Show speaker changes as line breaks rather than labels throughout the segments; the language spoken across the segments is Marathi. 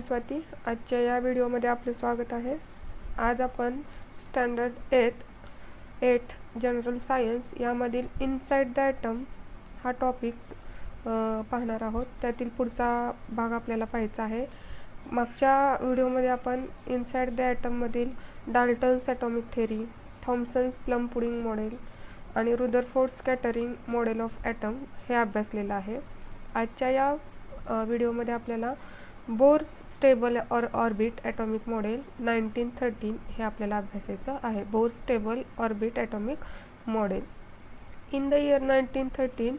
स्वाती. आजच्या या व्हिडिओमध्ये आपले स्वागत आहे. आज आपण स्टँडर्ड 8 जनरल सायन्स यामधील इनसाइड द ॲटम हा टॉपिक पाहणार आहोत. त्यातील पुढचा भाग आपल्याला पाहायचा आहे. मागच्या व्हिडिओमध्ये आपण इनसाइड द ॲटममधील Dalton's atomic theory, Thomson's plum pudding model आणि Rutherford scattering model of atom हे अभ्यासलेलं आहे. आजच्या या व्हिडिओमध्ये आपल्याला Bohr's stable orbit atomic model 1913 हे आपल्याला अभ्यासायचं आहे. Bohr's stable orbit atomic model. In the year 1913,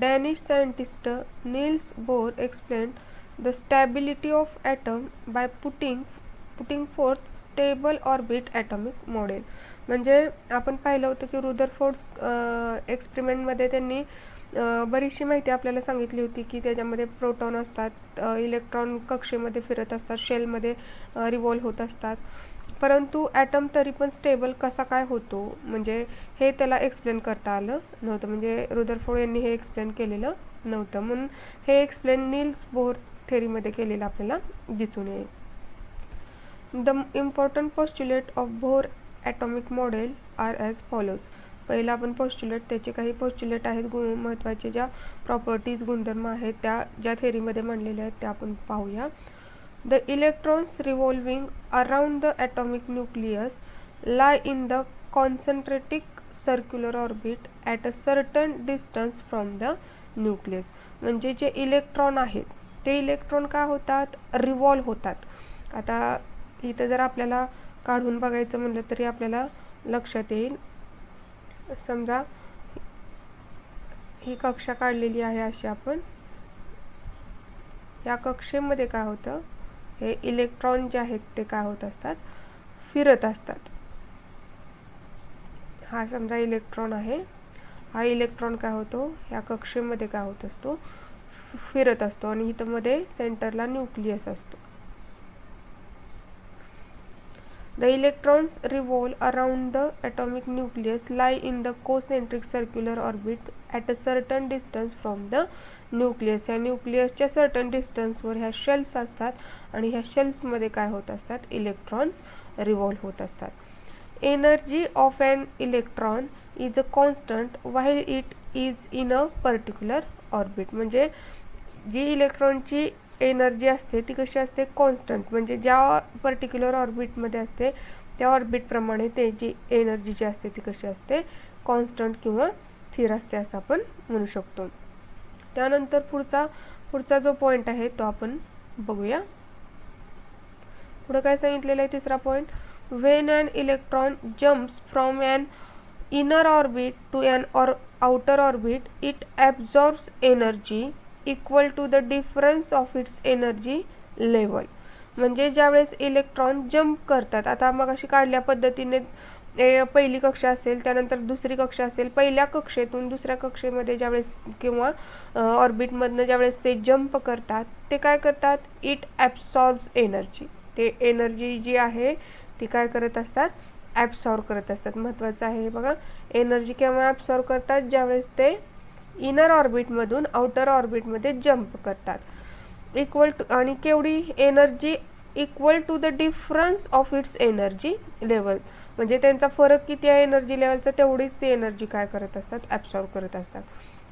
Danish scientist Niels Bohr explained the stability of atom by putting forth stable orbit atomic model. म्हणजे आपण पाहिलं होतं की रुदरफोर्ड एक्सपेरिमेंटमध्ये त्यांनी बरीचशी माहिती आपल्याला सांगितली होती की त्याच्यामध्ये प्रोटॉन असतात, इलेक्ट्रॉन कक्षेमध्ये फिरत असतात, शेलमध्ये रिव्हॉल्व होत असतात, परंतु ॲटम तरी पण स्टेबल कसा काय होतो म्हणजे हे त्याला एक्सप्लेन करता आलं नव्हतं. म्हणजे रुदरफोर्ड यांनी हे एक्सप्लेन केलेलं नव्हतं, म्हणून हे एक्सप्लेन नील्स बोर थेरीमध्ये केलेलं आपल्याला दिसून येईल. The important postulate of Bohr atomic model are as follows. पहिला आपण पोस्ट्युलेट, त्याचे काही पोस्ट्युलेट आहेत महत्त्वाचे, ज्या प्रॉपर्टीज गुणधर्म आहेत त्या ज्या थेरीमध्ये मांडलेल्या आहेत त्या आपण पाहूया. The electrons revolving around the atomic nucleus lie in the concentric circular orbit at a certain distance from the nucleus. म्हणजे जे इलेक्ट्रॉन आहेत ते इलेक्ट्रॉन काय होतात, रिव्हॉल्व होतात. आता इथं जर आपल्याला काढून बघायचं म्हणलं तरी आपल्याला लक्षात येईल. समजा ही कक्षा काढलेली आहे अशी आपण. या कक्षेमध्ये काय होतं, हे इलेक्ट्रॉन जे आहेत ते काय होत असतात, फिरत असतात. हा समजा इलेक्ट्रॉन आहे. हा इलेक्ट्रॉन काय होतो, या कक्षेमध्ये काय होत असतो, फिरत असतो आणि इथं मध्ये सेंटरला न्यूक्लियस असतो. The electrons revolve around the atomic nucleus, lie in the concentric circular orbit at a certain distance from the nucleus. या न्यूक्लियसच्या सर्टन डिस्टन्सवर ह्या शेल्स असतात आणि ह्या शेल्समध्ये काय होत असतात, इलेक्ट्रॉन्स रिव्हॉल्व होत असतात. Energy of an electron is a constant while it is in a particular orbit. म्हणजे जी इलेक्ट्रॉनची एनर्जी असते ती कशी असते, कॉन्स्टंट. म्हणजे ज्या पर्टिक्युलर ऑर्बिटमध्ये असते त्या ऑर्बिटप्रमाणे त्याची एनर्जी जी असते ती कशी असते, कॉन्स्टंट किंवा स्थिर असते असं आपण म्हणू शकतो. त्यानंतर पुढचा जो पॉईंट आहे तो आपण बघूया. पुढे काय सांगितलेलं आहे, तिसरा point. When an electron jumps from an inner orbit to an outer orbit it absorbs energy equal to the difference of its energy level. म्हणजे ज्यावेळेस इलेक्ट्रॉन जम्प करतात, आता मग अशी काढल्या पद्धतीने पहिली कक्षा असेल, त्यानंतर दुसरी कक्षा असेल, पहिल्या कक्षेतून दुसऱ्या कक्षेमध्ये ज्यावेळेस किंवा ऑर्बिटमधनं ज्यावेळेस ते जम्प करतात ते काय करतात, इट ॲब्सॉर्ब्स एनर्जी. ते एनर्जी जी आहे ती काय करत असतात, ॲब्सॉर्ब करत असतात. महत्त्वाचं आहे हे बघा. एनर्जी केव्हा ॲब्सॉर्ब करतात, ज्यावेळेस ते इनर ऑर्बिटमधून आउटर ऑर्बिटमध्ये जम्प करतात. इक्वल टू आणि केवढी energy, equal to the difference of its energy level. म्हणजे त्यांचा फरक किती आहे एनर्जी लेवलचा, तेवढीच ती एनर्जी काय करत असतात, ॲब्सॉर्ब करत असतात.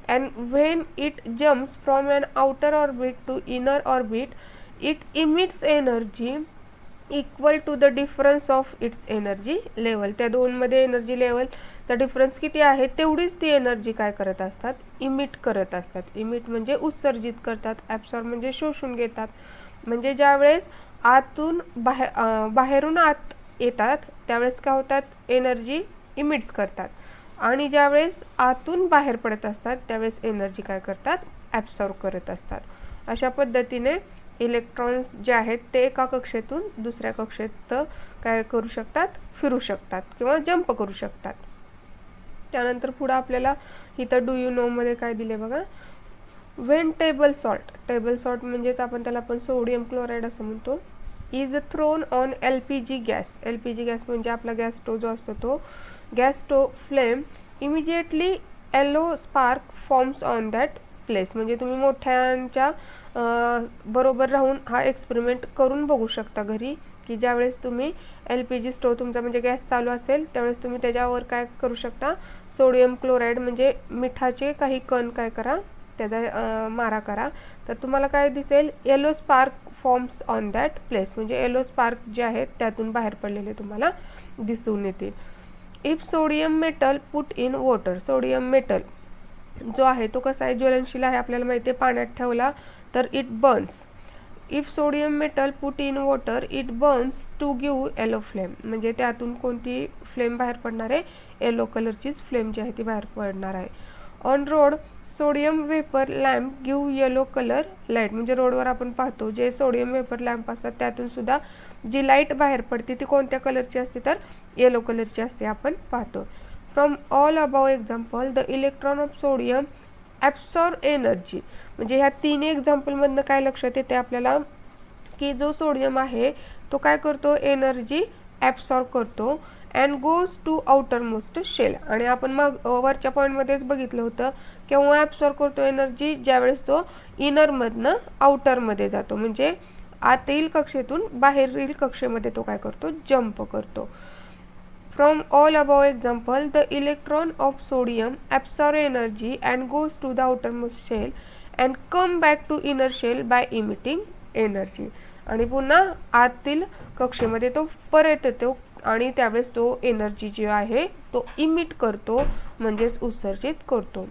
And when it jumps from an outer orbit to inner orbit it emits energy equal to the difference of its energy level. त्या दोनमध्ये एनर्जी लेवलचा डिफरन्स किती आहे तेवढीच ती एनर्जी काय करत असतात, इमिट करत असतात. इमिट म्हणजे उत्सर्जित करतात, ॲब्सॉर्ब म्हणजे शोषून घेतात. म्हणजे ज्यावेळेस आतून बाहेरून आत येतात त्यावेळेस काय होतात, एनर्जी इमिट्स करतात आणि ज्यावेळेस आतून बाहेर पडत असतात त्यावेळेस एनर्जी काय करतात, ॲब्सॉर्ब करत असतात. अशा पद्धतीने इलेक्ट्रॉन्स जे आहेत ते एका कक्षेतून दुसऱ्या कक्षेत काय करू शकतात, फिरू शकतात किंवा जंप करू शकतात. त्यानंतर पुढे आपल्याला इथं डू यू नो मध्ये काय दिले बघा. व्हेन टेबल सॉल्ट म्हणजेच आपण त्याला पण सोडियम क्लोराईड असं म्हणतो, is throne on LPG gas. LPG gas म्हणजे आपला गॅस स्टोव जो असतो तो gas stove flame, immediately yellow spark forms on that place. म्हणजे तुम्ही मोठ्यांच्या बरोबर राहून हा एक्सपेरिमेंट करून बघू शकता घरी, की ज्यावेळेस तुम्ही LPG स्टोव्ह तुमचा म्हणजे गॅस चालू असेल त्यावेळेस तुम्ही त्याच्यावर काय करू शकता, सोडियम क्लोराईड म्हणजे मिठाचे काही कण काय करा, त्याचा मारा करा, तर तुम्हाला काय दिसेल, yellow spark forms on that place. म्हणजे येलो स्पार्क जे आहेत त्यातून बाहेर पडलेले तुम्हाला दिसून येतील. If sodium metal put in water, sodium metal जो आहे तो कसा आहे, ज्वलनशील आहे, आपल्याला माहिती आहे, पाण्यात ठेवला तर it burns. If sodium metal put in water it burns to give yellow flame. म्हणजे त्यातून कोणती फ्लेम बाहेर पडणार आहे, येलो कलरचीच फ्लेम जी आहे ती बाहेर पडणार आहे. On road sodium vapour lamp give yellow colour light. म्हणजे रोडवर आपण पाहतो जे सोडियम वेपर लॅम्प असतात त्यातून सुद्धा जी लाईट बाहेर पडते ती कोणत्या कलरची असते, तर येलो कलरची असते आपण पाहतो. From all above example the electron of sodium absorb energy. म्हणजे ह्या तिन्ही एक्झाम्पलमधनं काय लक्षात येते आपल्याला, की जो सोडियम आहे तो काय करतो, एनर्जी ॲब्सॉर्ब करतो and goes to outermost shell. आणि आपण मग वरच्या पॉईंटमध्येच बघितलं होतं केव्हा ॲब्सॉर्ब करतो एनर्जी, ज्यावेळेस तो इनरमधनं आउटरमध्ये जातो. म्हणजे आतील कक्षेतून बाहेरील कक्षेमध्ये तो काय करतो, जंप करतो. From all above example, the electron of sodium absorb energy and goes to the outermost shell and come back to inner shell by emitting energy. आणि पुन्हा आतील कक्षेमध्ये तो परत येतो आणि त्यावेळेस तो एनर्जी जी आहे तो इमिट करतो म्हणजेच उत्सर्जित करतो.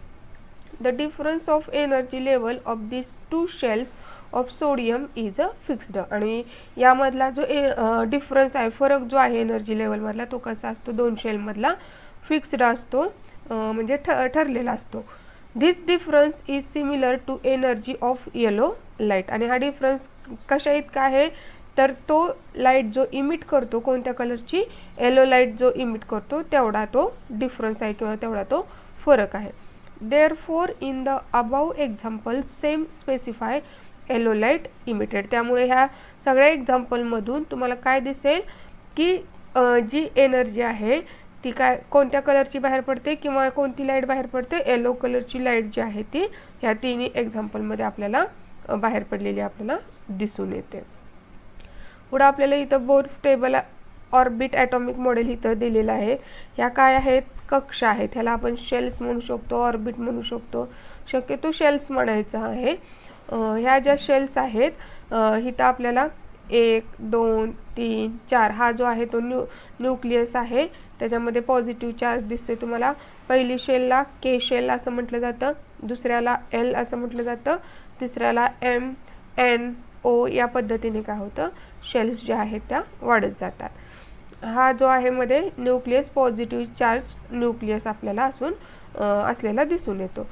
The difference of energy level of these two shells of sodium is fixed. आणि यामधला जो डिफरन्स आहे, फरक जो आहे एनर्जी लेवल मधला तो कसा असतो, दोन शेल मधला फिक्स्ड असतो, म्हणजे ठरलेला असतो. This difference is similar to energy of yellow light. आणि हा डिफरन्स कशा इतका आहे, तर तो लाईट जो इमिट करतो कोणत्या कलरची, येलो लाईट जो इमिट करतो तेवढा तो डिफरन्स आहे किंवा तेवढा तो फरक आहे. Therefore, in the above example, same specify yellow light emitted. त्यामुळे ह्या सगळ्या एक्झाम्पलमधून तुम्हाला काय दिसेल, की जी एनर्जी आहे ती काय कोणत्या कलरची बाहेर पडते किंवा कोणती लाईट बाहेर पडते, येलो कलरची लाईट जी आहे ती ह्या तिन्ही एक्झाम्पलमध्ये आपल्याला बाहेर पडलेली आपल्याला दिसून येते. पुढे आपल्याला इथं bore stable orbit atomic model इथं दिलेलं आहे. ह्या काय आहेत, कक्षा आहेत. ह्याला आपण शेल्स म्हणू शकतो, ऑर्बिट म्हणू शकतो, शक्यतो शेल्स म्हणायचं आहे. ह्या ज्या शेल्स आहेत इथं आपल्याला 1 2 3 4 हा जो आहे तो न्यूक्लियस आहे, त्याच्यामध्ये पॉझिटिव्ह चार्ज दिसतोय तुम्हाला. पहिली शेलला के शेल असं म्हटलं जातं, दुसऱ्याला L असं म्हटलं जातं, तिसऱ्याला M N O या पद्धतीने काय होतं, शेल्स ज्या आहेत त्या वाढत जातात. हा जो आहे मध्ये न्यूक्लियस पॉझिटिव्ह चार्ज न्यूक्लियस आपल्याला असलेला दिसून येतो.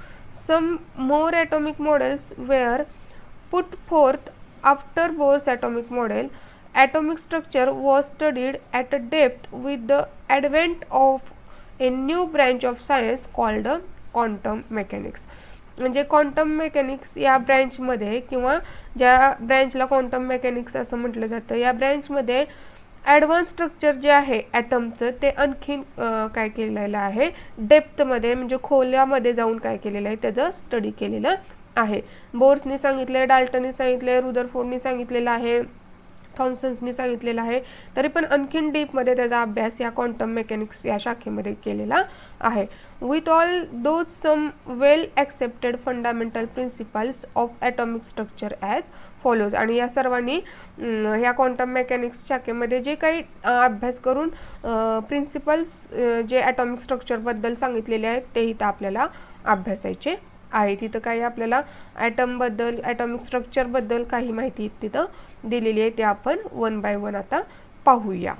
Some more atomic models were put forth after Bohr's atomic model. Atomic structure was studied at a depth with the advent of a new branch of science called quantum mechanics. म्हणजे क्वांटम मेकॅनिक्स या ब्रँचमध्ये किंवा ज्या ब्रँचला क्वांटम मेकॅनिक्स असं म्हटलं जातं, या ब्रँचमध्ये ॲडव्हान्स स्ट्रक्चर जे आहे ॲटमचं ते आणखीन काय केलेलं आहे, डेप्थमध्ये म्हणजे खोल्यामध्ये जाऊन काय केलेलं आहे, त्याचं स्टडी केलेलं आहे. बोर्सनी सांगितलं, डाल्टनने सांगितलं, रुदरफोर्डनी सांगितलेलं आहे, थॉम्सन्सनी सांगितलेलं आहे, तरी पण आणखीन डीपमध्ये त्याचा अभ्यास या क्वांटम मेकॅनिक्स या शाखेमध्ये केलेला आहे. With all those some well accepted fundamental principles of atomic structure as follows. आणि या सर्वांनी ह्या क्वांटम मेकॅनिक्स शाखेमध्ये जे काही अभ्यास करून प्रिन्सिपल्स जे ॲटॉमिक स्ट्रक्चरबद्दल सांगितलेले आहेत ते इथं आपल्याला अभ्यासायचे आहे. तिथं काही आपल्याला ॲटमबद्दल ॲटॉमिक स्ट्रक्चरबद्दल काही माहिती तिथं दिलेली आहे, ते आपण 1 बाय 1 आता पाहूया.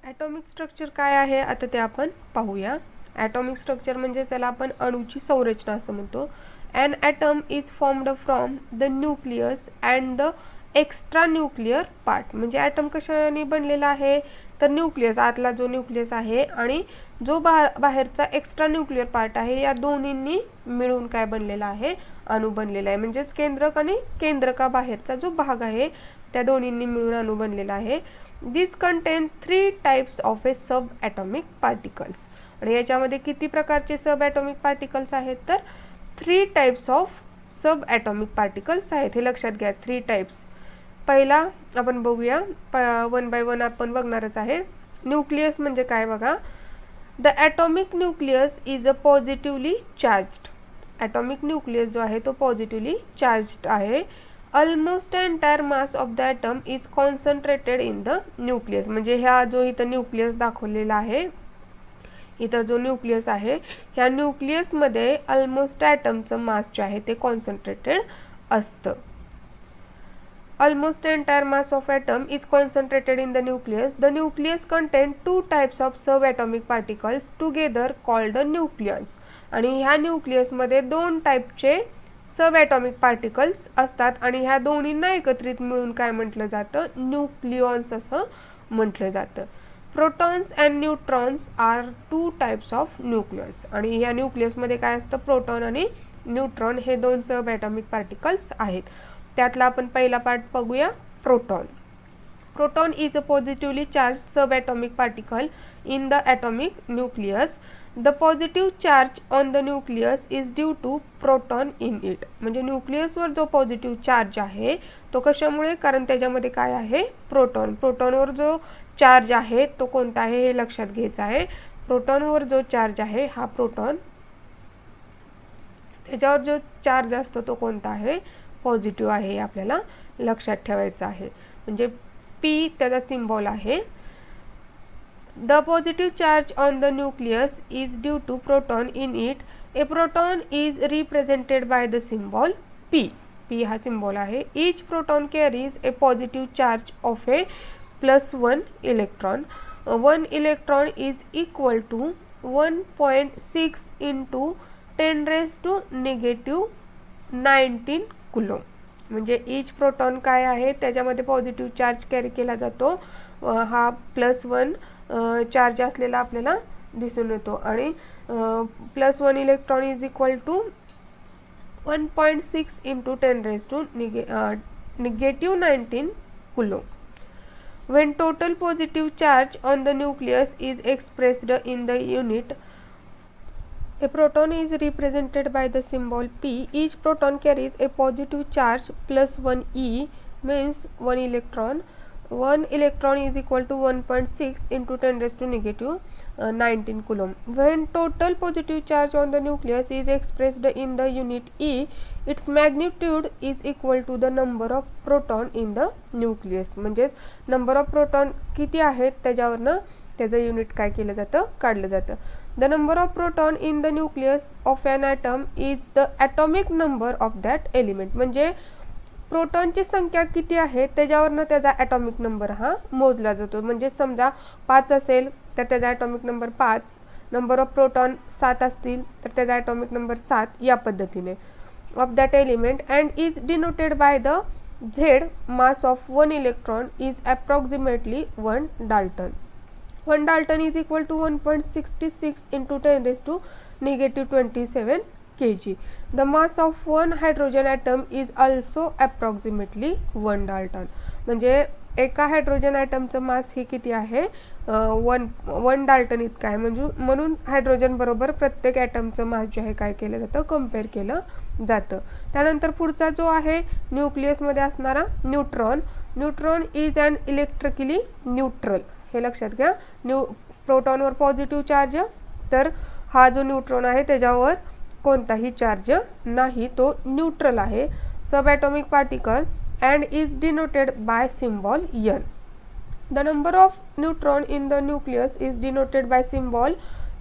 ॲटॉमिक स्ट्रक्चर काय आहे आता ते आपण पाहूया. ॲटॉमिक स्ट्रक्चर म्हणजे त्याला आपण अणूची संरचना असं म्हणतो. An atom is formed from the nucleus and the extranuclear part. म्हणजे ॲटम कशाने बनलेला आहे, तर न्यूक्लियस, आतला जो न्यूक्लियस आहे आणि जो बाहेरचा एक्स्ट्रा न्यूक्लियर पार्ट आहे, या दोन्हींनी मिळून काय बनलेला आहे, अणू बनलेला आहे. म्हणजेच केंद्रक आणि केंद्रका बाहेरचा जो भाग आहे त्या दोन्हींनी मिळून अणू बनलेला आहे. This contain 3 types of a subatomic particles. आणि याच्यामध्ये किती प्रकारचे सब ॲटॉमिक पार्टिकल्स आहेत, तर 3 types of sub atomic particles आहेत, हे लक्षात घ्या. 3 टाइप्स. पहिला आपण बघूया, वन बाय वन आपण बघणारच आहे. न्यूक्लियस म्हणजे काय बघा. The atomic nucleus is a positively charged. Atomic nucleus जो आहे तो पॉझिटिव्हली चार्ज्ड आहे. Almost entire mass of the atom is concentrated in the nucleus. म्हणजे ह्या जो इथं न्यूक्लियस दाखवलेला आहे, इथं जो न्यूक्लियस आहे, ह्या न्यूक्लियसमध्ये ऑलमोस्ट ॲटमचं मास जे आहे ते कॉन्सन्ट्रेटेड असतं. Almost entire mass of atom is concentrated in the nucleus. The nucleus contains 2 types of subatomic particles together called the nucleons. आणि ह्या न्यूक्लियस मध्ये 2 टाइपचे सबॲटॉमिक पार्टिकल्स असतात आणि ह्या दोन्हींना एकत्रित मिळून काय म्हटलं जातं, न्यूक्लियॉन्स असं म्हटलं जातं. Protons and neutrons are 2 types of nucleus. आणि ह्या न्यूक्लियस मध्ये काय असतं, प्रोटॉन आणि न्यूट्रॉन हे 2 सबॲटॉमिक पार्टिकल्स आहेत. त्यातला आपण पहिला पार्ट बघूया, proton. Proton is a positively charge subatomic particle in the atomic nucleus. The positive charge on the nucleus is due to proton in it. म्हणजे न्यूक्लियसवर जो पॉझिटिव्ह चार्ज आहे तो कशामुळे, कारण त्याच्यामध्ये काय आहे, प्रोटॉन. प्रोटॉनवर जो चार्ज आहे तो कोणता आहे हे लक्षात घ्यायचं आहे. प्रोटॉनवर जो चार्ज आहे हा प्रोटॉन, त्याच्यावर जो चार्ज असतो तो कोणता आहे, पॉझिटिव्ह आहे, हे आपल्याला लक्षात ठेवायचं आहे. म्हणजे पी त्याचा सिम्बॉल आहे. The positive charge on the nucleus is due to proton in it. A proton is represented by the symbol P. P हा सिम्बॉल आहे. Each proton carries a positive charge of a +1 electron. 1 electron is equal to 1.6 × 10⁻⁻19 coulomb. म्हणजे इच प्रोटॉन काय आहे, त्याच्यामध्ये पॉझिटिव्ह चार्ज कॅरी केला जातो. हा +1 चार्ज असलेला आपल्याला दिसून येतो आणि +1 electron is equal to 1.6 × 10⁻⁻19 coulomb. When total positive charge on the nucleus is expressed in the unit, a proton is represented by the symbol P. Each proton carries a positive charge +1 e, means 1 electron. 1 electron is equal to 1.6 × 10⁻⁻19 coulomb. When total positive charge on the nucleus is expressed in the unit E, its magnitude is equal to the number of proton in the nucleus. म्हणजेच नंबर ऑफ प्रोटॉन किती आहेत त्याच्यावरनं त्याचं युनिट काय केलं जातं, काढलं जातं. The number of proton in the nucleus of an atom is the atomic number of that element. म्हणजे प्रोटॉनची संख्या किती आहे त्याच्यावरनं त्याचा ॲटॉमिक नंबर हा मोजला जातो. म्हणजे समजा 5 असेल तर त्याचा atomic number 5, number of proton 7 असतील तर त्याचा ॲटॉमिक नंबर 7, या पद्धतीने of that element. And is denoted by the Z. Mass of 1 electron is approximately 1 dalton. 1 dalton is equal to 1.66 × 10⁻⁻27 kg. The mass of 1 hydrogen atom is also approximately 1 Dalton. म्हणजे एका हायड्रोजन ॲटमचं मास हे किती आहे, 1 डाल्टन इतकं आहे. म्हणून हायड्रोजन बरोबर प्रत्येक ॲटमचं मास जे आहे काय केलं जातं, कम्पेअर केलं जातं. त्यानंतर पुढचा जो आहे न्यूक्लियसमध्ये असणारा neutron. Neutron is an electrically neutral. हे लक्षात घ्या. प्रोटॉनवर पॉझिटिव्ह चार्ज, तर हा जो न्यूट्रॉन आहे त्याच्यावर कोणताही चार्ज नाही, तो न्यूट्रल आहे. Subatomic particle and is denoted by symbol n. The number of neutron in the nucleus is denoted by symbol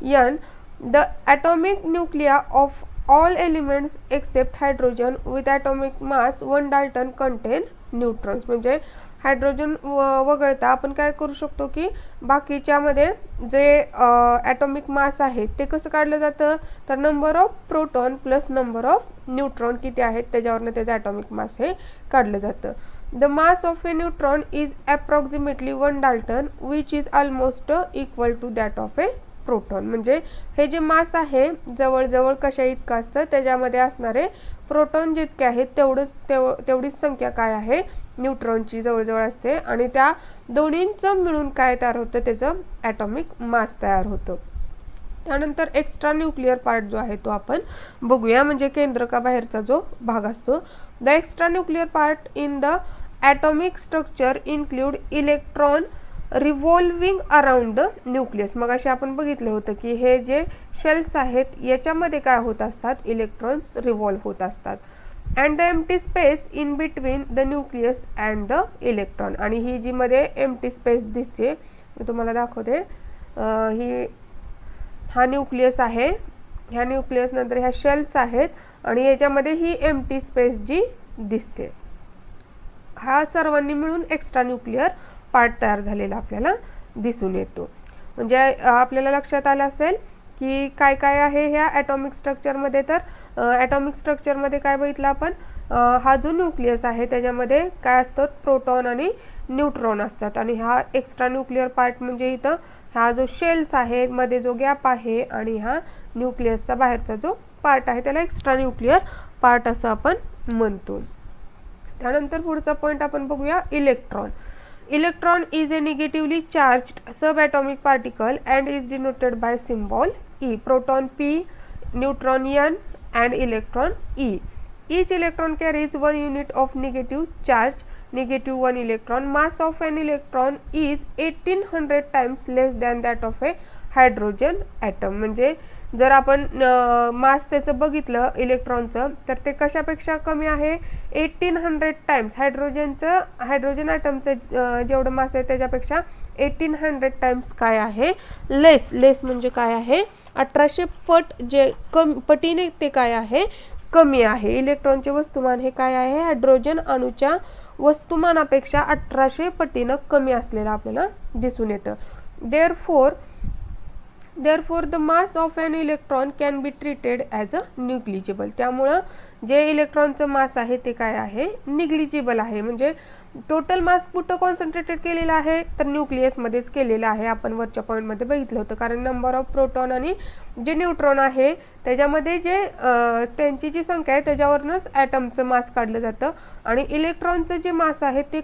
n. The atomic nuclei of all elements except hydrogen with atomic mass 1 Dalton contain neutrons. म्हणजे हायड्रोजन वगळता आपण काय करू शकतो की बाकीच्यामध्ये जे ॲटॉमिक मास आहे ते कसं काढलं जातं, तर number of proton plus number of neutron किती आहेत त्याच्यावरनं त्याचं ॲटॉमिक मास हे काढलं जातं. The mass of a neutron is approximately 1 dalton which is almost equal to that of a proton. म्हणजे हे जे मास आहे जवळजवळ कशा इतकं असतं, त्याच्यामध्ये असणारे प्रोटॉन जितके आहेत तेवढीच संख्या काय आहे, न्यूट्रॉनची जवळजवळ असते. आणि त्या दोन्हींचं मिळून काय तयार होतं, त्याचं ॲटॉमिक मास तयार होतं. त्यानंतर एक्स्ट्रा न्यूक्लिअर पार्ट जो आहे तो आपण बघूया, म्हणजे केंद्रका बाहेरचा जो भाग असतो. The extra nuclear part in the atomic structure include electron revolving around the nucleus. मग असे आपण बघितलं होतं की हे जे शेल्स आहेत याच्यामध्ये काय होत असतात, इलेक्ट्रॉन्स रिव्हॉल्व होत असतात. And the empty space in between the nucleus and the electron. आणि ही जी मध्ये एम्प्टी स्पेस दिसते मी तुम्हाला दाखवते, हा न्यूक्लियस आहे, ह्या न्यूक्लियस नंतर ह्या शेल्स आहेत आणि याच्यामध्ये ही एम्प्टी स्पेस जी दिसते, हा सर्वांनी मिळून एक्स्ट्रा न्यूक्लिअर पार्ट तयार झालेला आपल्याला दिसून येतो. म्हणजे आपल्याला लक्षात आलं असेल की काय काय आहे ह्या ॲटॉमिक स्ट्रक्चरमध्ये. तर ॲटॉमिक स्ट्रक्चरमध्ये काय बघितलं आपण, हा जो न्यूक्लियस आहे त्याच्यामध्ये काय असतं, प्रोटॉन आणि न्यूट्रॉन असतात. आणि हा एक्स्ट्रा न्यूक्लिअर पार्ट म्हणजे इथं हा जो शेल्स आहे, मध्ये जो गॅप आहे आणि हा न्यूक्लियसचा बाहेरचा जो पार्ट आहे त्याला एक्स्ट्रा न्यूक्लिअर पार्ट असं आपण म्हणतो. त्यानंतर पुढचा पॉईंट आपण बघूया, electron. Electron is a negatively charged subatomic particle and is denoted by symbol E. Proton P, neutron N and electron E. Each electron carries 1 unit of negative charge, negative 1 electron. Mass of an electron is 1800 times less than that of a hydrogen atom. म्हणजे जर आपण मास त्याचं बघितलं इलेक्ट्रॉनचं तर ते कशापेक्षा कमी आहे, 1800 टाइम्स. हायड्रोजन ॲटमचं जेवढं मास आहे त्याच्यापेक्षा 1800 टाइम्स काय आहे, लेस म्हणजे काय आहे, 1800 पट जे पटीने ते काय आहे, कमी आहे. इलेक्ट्रॉनचे वस्तुमान हे काय आहे, हायड्रोजन अणूच्या वस्तुमानापेक्षा 1800 पटीनं कमी असलेलं आपल्याला दिसून येतं. Therefore the mass of an electron can be treated as a negligible. त्यामुळं जे इलेक्ट्रॉनचं मास आहे ते काय आहे, निग्लिजिबल आहे. म्हणजे टोटल मास कुठं कॉन्सन्ट्रेटेड केलेला आहे, तर न्यूक्लियसमध्येच केलेला आहे. आपण वरच्या पॉईंटमध्ये बघितलं होतं, कारण नंबर ऑफ प्रोटॉन आणि जे न्यूट्रॉन आहे त्याच्यामध्ये जे त्यांची जी संख्या आहे त्याच्यावरूनच ॲटमचं मास काढलं जातं. आणि इलेक्ट्रॉनचं जे मास आहे ते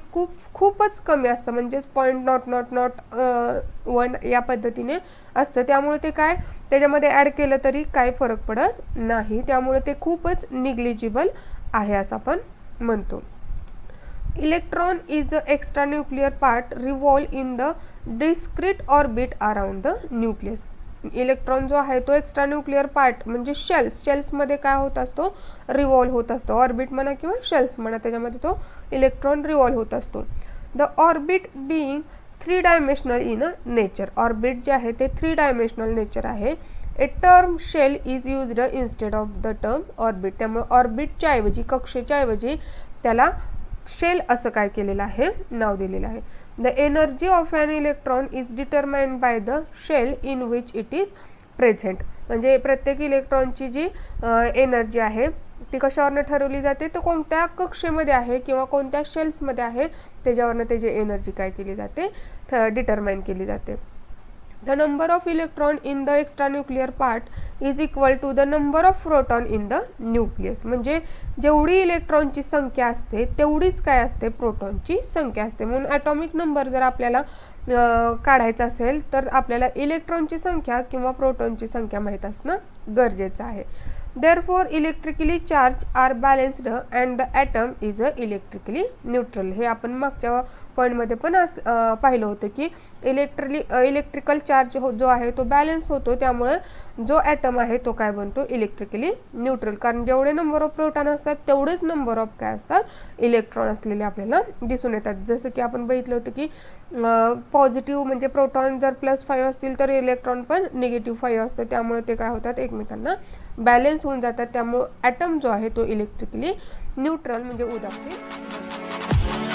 खूपच कमी असतं, म्हणजेच 0.001 या पद्धतीने असतं. त्यामुळे ते काय त्याच्यामध्ये ॲड केलं तरी काय फरक पडत नाही, त्यामुळे ते खूपच निग्लिजिबल आहे असं आपण म्हणतो. Electron is a extra nuclear part revolve in the discrete orbit around the nucleus. Electron जो आहे तो एक्स्ट्रा न्यूक्लिअर पार्ट म्हणजे शेल्समध्ये काय होत असतो, रिव्हॉल्व होत असतो. ऑर्बिट म्हणा किंवा शेल्स म्हणा, त्याच्यामध्ये तो इलेक्ट्रॉन रिव्हॉल्व होत असतो. The orbit being 3 dimensional in nature. Orbit जे आहे ते 3 डायमेन्शनल नेचर आहे. A term shell is used instead of the term orbit. त्यामुळे ऑर्बिटच्या ऐवजी, कक्षेच्या ऐवजी त्याला शेल असं काय केलेलं आहे, नाव दिलेलं आहे. The energy of an electron is determined by the shell in which it is present. म्हणजे प्रत्येक इलेक्ट्रॉनची जी एनर्जी आहे ती कशावरनं ठरवली जाते, तर कोणत्या कक्षेमध्ये आहे किंवा कोणत्या शेल्समध्ये आहे त्याच्यावरनं त्याची एनर्जी काय केली जाते, डिटरमाइन केली जाते. The number of electron in the extra nuclear part is equal to the number of proton in the nucleus. म्हणजे जेवढी इलेक्ट्रॉनची संख्या असते तेवढीच काय असते, प्रोटॉनची संख्या असते. म्हणून ॲटॉमिक नंबर जर आपल्याला काढायचा असेल तर आपल्याला इलेक्ट्रॉनची संख्या किंवा प्रोटॉनची संख्या माहीत असणं गरजेचं आहे. Therefore electrically charged are balanced and the atom is electrically neutral. हे आपण मागच्या पॉईंटमध्ये पण पाहिलं होतं की इलेक्ट्रिकल चार्ज जो आहे तो बॅलन्स होतो, त्यामुळे जो ॲटम आहे तो काय बनतो, इलेक्ट्रिकली न्यूट्रल. कारण जेवढे नंबर ऑफ प्रोटॉन असतात तेवढेच नंबर ऑफ काय असतात, इलेक्ट्रॉन असलेले आपल्याला दिसून येतात. जसं की आपण बघितलं होतं की पॉझिटिव्ह म्हणजे प्रोटॉन जर +5 असतील तर इलेक्ट्रॉन पण -5 असतं, त्यामुळे ते काय होतात, एकमेकांना बॅलन्स होऊन जातात. त्यामुळे ॲटम जो आहे तो इलेक्ट्रिकली न्यूट्रल म्हणजे उदासीन.